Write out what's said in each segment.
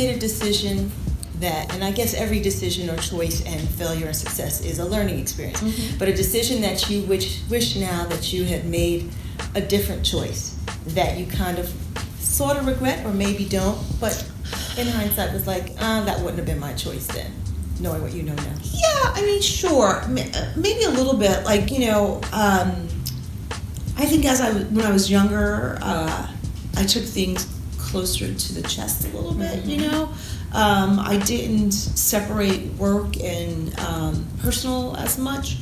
made a decision that, and I guess every decision or choice and failure and success is a learning experience, but a decision that you wish now that you had made a different choice, that you kind of sort of regret or maybe don't, but in hindsight was like, that wouldn't have been my choice then, knowing what you know now. Yeah, I mean, sure, maybe a little bit. Like, I think when I was younger, I took things closer to the chest a little bit. I didn't separate work and personal as much.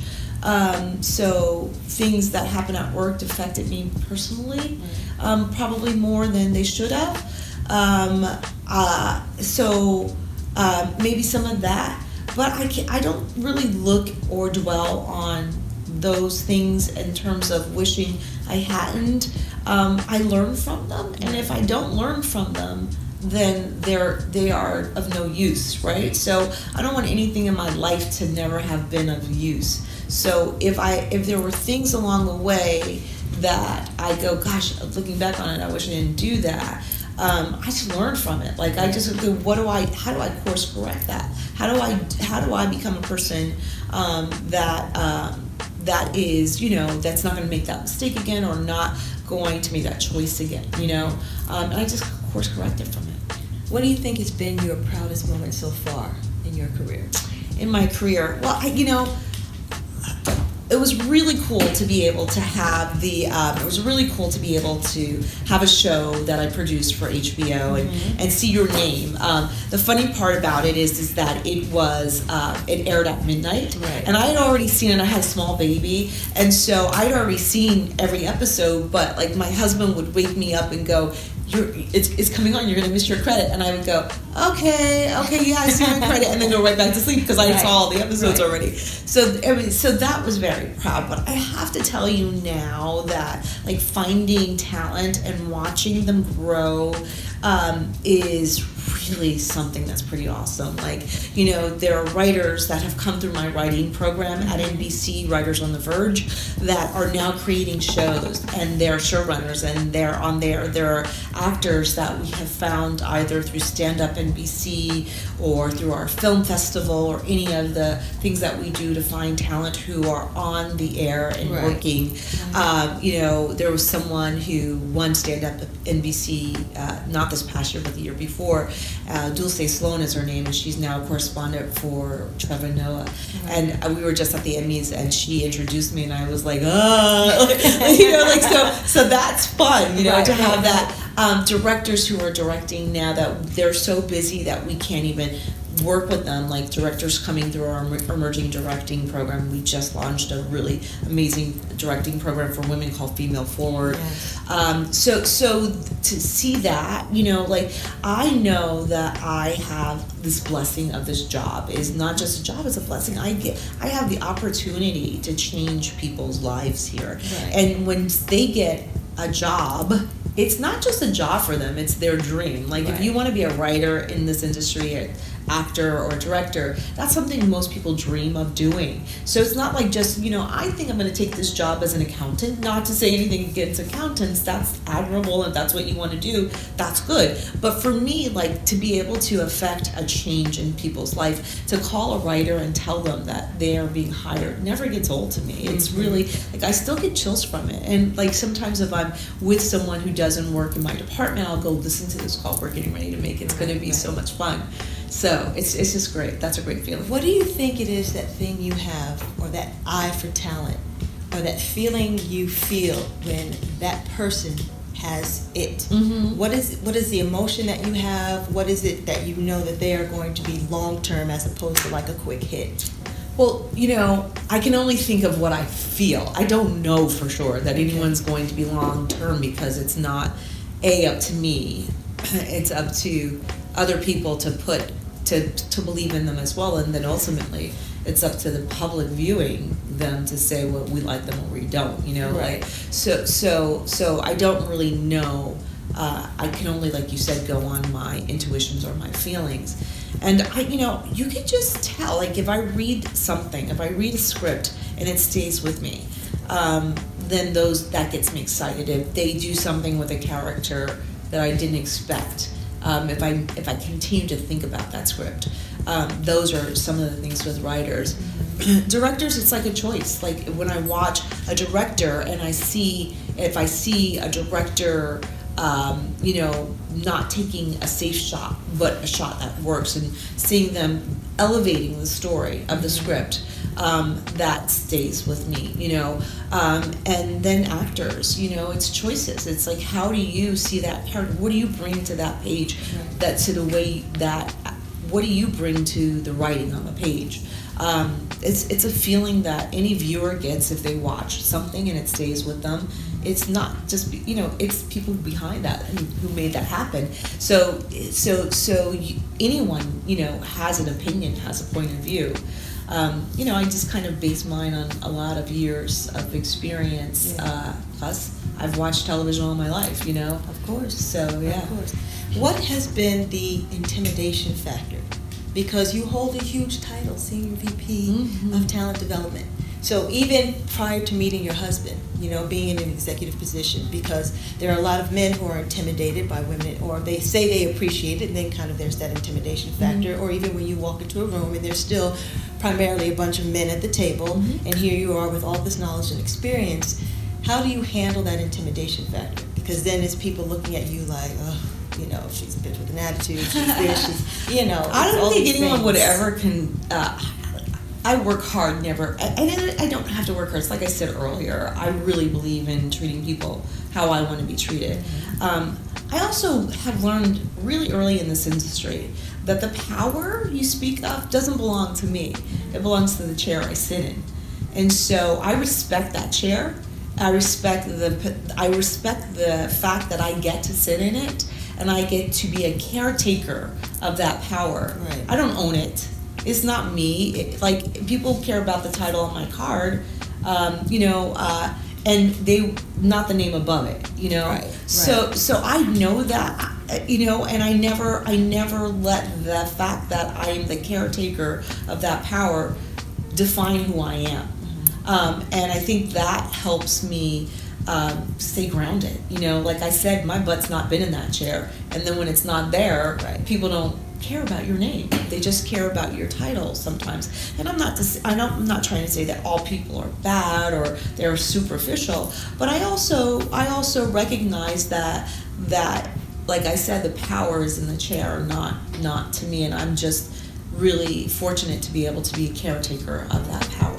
So things that happened at work affected me personally, probably more than they should have. So maybe some of that, but I don't really look or dwell on those things in terms of wishing I hadn't. I learn from them, and if I don't learn from them, then they are of no use, right? So I don't want anything in my life to never have been of use. So if there were things along the way that I go, gosh, looking back on it, I wish I didn't do that. I just learn from it. Like, I just go, how do I course correct that? How do I become a person that is, that's not going to make that mistake again, or not going to make that choice again, and I just course corrected from it. What do you think has been your proudest moment so far in your career? In my career? Well, it was really cool to be able to have a show that I produced for HBO and see your name. The funny part about it is that it aired at midnight, right. And I had already seen it. I had a small baby, and so I'd already seen every episode, but like my husband would wake me up and go, it's coming on, you're going to miss your credit. And I would go, okay, yeah, I see my credit, and then go right back to sleep because I saw all the episodes already. So that was very proud. But I have to tell you now that, like, finding talent and watching them grow is really something that's pretty awesome. Like, there are writers that have come through my writing program at NBC, Writers on the Verge, that are now creating shows, and they're showrunners, and they're on there. There are actors that we have found either through Stand Up NBC or through our film festival or any of the things that we do to find talent who are on the air and working. There was someone who won Stand Up NBC, not this past year, but the year before. Dulce Sloan is her name, and she's now a correspondent for Trevor Noah. And we were just at the Emmys, and she introduced me, and I was like, so that's fun, to have that. Directors who are directing now, that they're so busy that we can't even work with them, like directors coming through our emerging directing program. We just launched a really amazing directing program for women called Female Forward. So to see that, I know that I have this blessing of this job. Is not just a job, it's a blessing. I have the opportunity to change people's lives here. And when they get a job, it's not just a job for them, it's their dream. Like, if you want to be a writer in this industry, actor or director, that's something most people dream of doing. So it's not like just, I think I'm going to take this job as an accountant. Not to say anything against accountants, that's admirable, and that's what you want to do, that's good. But for me, like, to be able to affect a change in people's life, to call a writer and tell them that they are being hired, never gets old to me. It's really, like, I still get chills from it. And, like, sometimes if I'm with someone who doesn't work in my department, I'll go listen to this call we're getting ready to make. It's going to be so much fun. So it's just great. That's a great feeling. What do you think it is, that thing you have, or that eye for talent, or that feeling you feel when that person has it? What is the emotion that you have? What is it that you know that they are going to be long term as opposed to like a quick hit? Well, I can only think of what I feel. I don't know for sure that anyone's going to be long term, because it's not up to me. It's up to other people to believe in them as well, and then ultimately it's up to the public viewing them to say, well, we like them or we don't, like, so I don't really know. I can only, like you said, go on my intuitions or my feelings. And you can just tell, like, if I read a script and it stays with me, then that gets me excited. If they do something with a character that I didn't expect, if I continue to think about that script. Those are some of the things with writers. Directors, it's like a choice. Like when I watch a director and if I see a director, not taking a safe shot, but a shot that works, and seeing them elevating the story of the script, that stays with me, and then actors, it's choices. It's like, how do you see that character? What do you bring to that page? What do you bring to the writing on the page? It's a feeling that any viewer gets if they watch something and it stays with them. It's not just, it's people behind that who made that happen. So anyone, has an opinion, has a point of view. I just kind of base mine on a lot of years of experience. Plus, I've watched television all my life, Of course. So, yeah. Of course. What has been the intimidation factor? Because you hold a huge title, Senior VP of Talent Development. So even prior to meeting your husband, being in an executive position, because there are a lot of men who are intimidated by women, or they say they appreciate it, and then kind of there's that intimidation factor, or even when you walk into a room and there's still primarily a bunch of men at the table, and here you are with all this knowledge and experience. How do you handle that intimidation factor? Because then it's people looking at you like, oh, she's a bitch with an attitude, she's this, she's, I don't think anyone would ever I work hard, never, I don't have to work hard. It's like I said earlier, I really believe in treating people how I want to be treated. I also have learned really early in this industry that the power you speak of doesn't belong to me. It belongs to the chair I sit in. And so I respect that chair. I respect the fact that I get to sit in it, and I get to be a caretaker of that power. Right. I don't own it. It's not me. Like, people care about the title on my card, and they not the name above it, Right. So I know that, and I never let the fact that I am the caretaker of that power define who I am. And I think that helps me stay grounded. Like I said, my butt's not been in that chair, and then when it's not there, people don't care about your name. They just care about your title sometimes. And I'm not trying to say that all people are bad or they're superficial, but I also recognize that like I said, the power is in the chair, not to me, and I'm just really fortunate to be able to be a caretaker of that power.